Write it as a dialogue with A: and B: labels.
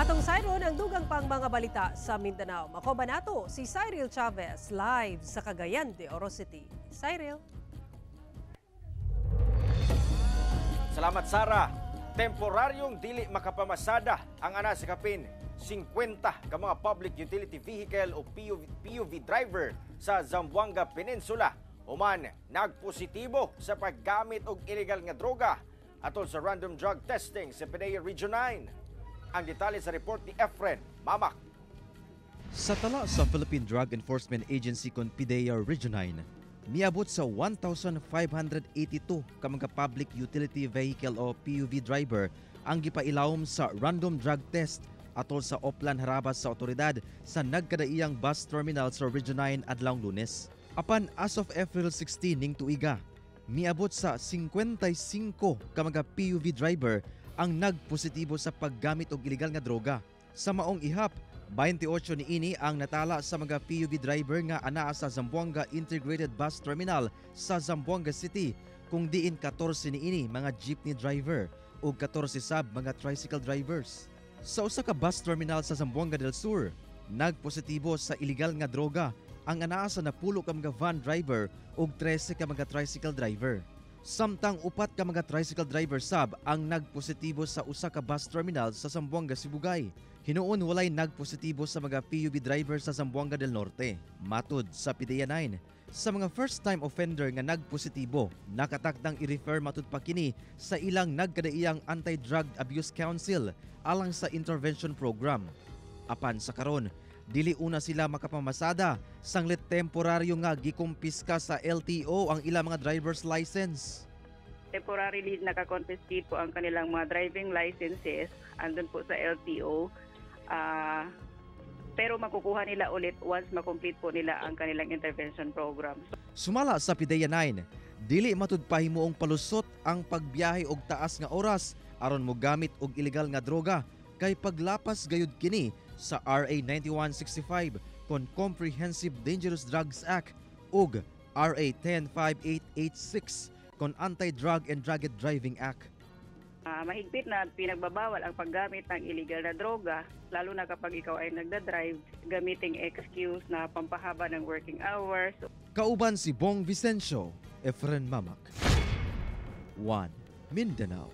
A: Atong sayron ang dugang pang mga balita sa Mindanao. Makoba nato si Cyril Chavez live sa Cagayan de Oro City. Cyril.
B: Salamat Sara. Temporaryong dili makapamasada ang ana sa kapin 50 ka mga public utility vehicle o PUV driver sa Zamboanga Peninsula human nagpositibo sa paggamit og illegal nga droga atol sa random drug testing sa PDEA Region 9. Ang detalye sa report ni Efren Mamak.
C: Sa tala sa Philippine Drug Enforcement Agency kon PDEA Region 9, miabot sa 1,582 ka mga public utility vehicle o PUV driver ang gipailawom sa random drug test atol sa Oplan harabas sa otoridad sa nagkadaiyang bus terminal sa Region 9 adlawng Lunes. Apan as of April 16 ning tuiga, miabot sa 55 ka mga PUV driver ang nagpositibo sa paggamit og illegal nga droga. Sa maong ihap, 28 niini ang natala sa mga PUV driver nga anaa sa Zamboanga Integrated Bus Terminal sa Zamboanga City, kung diin 14 niini mga jeepney driver ug 14 sab mga tricycle drivers. Sa usa ka bus terminal sa Zamboanga del Sur, nagpositibo sa illegal nga droga ang anaa sa napulo ka mga van driver ug 13 ka mga tricycle driver. Samtang upat ka mga tricycle driver sab ang nagpositibo sa usa ka bus terminal sa Zamboanga, Sibugay. Hinuon walay nagpositibo sa mga PUV driver sa Zamboanga del Norte. Matud sa PDEA 9, sa mga first-time offender nga nagpositibo, nakatakdang i-refer matud pa kini sa ilang nagkadaiyang Anti-Drug Abuse Council alang sa intervention program. Apan sa karon, dili una sila makapamasada sanglit temporaryo nga gikumpiska sa LTO ang ilang mga driver's license.
D: Temporarily nakakonfiscate po ang kanilang mga driving licenses andun po sa LTO. Pero makukuha nila ulit once makomplete po nila ang kanilang intervention program.
C: Sumala sa PDEA 9, dili matud pahimuong palusot ang pagbiyahe og taas nga oras aron mo gamit og illegal nga droga kay paglapas gayud kini sa RA 9165 kon Comprehensive Dangerous Drugs Act ug RA 105886 kon Anti-Drug and Drugged Driving Act.
D: Mahigpit na pinagbabawal ang paggamit ng illegal na droga, lalo na kapag ikaw ay nagdadrive, gamiting excuse na pampahaba ng working hours.
C: Kauban si Bong Vicencio, Efren Mamak. 1 Mindanao.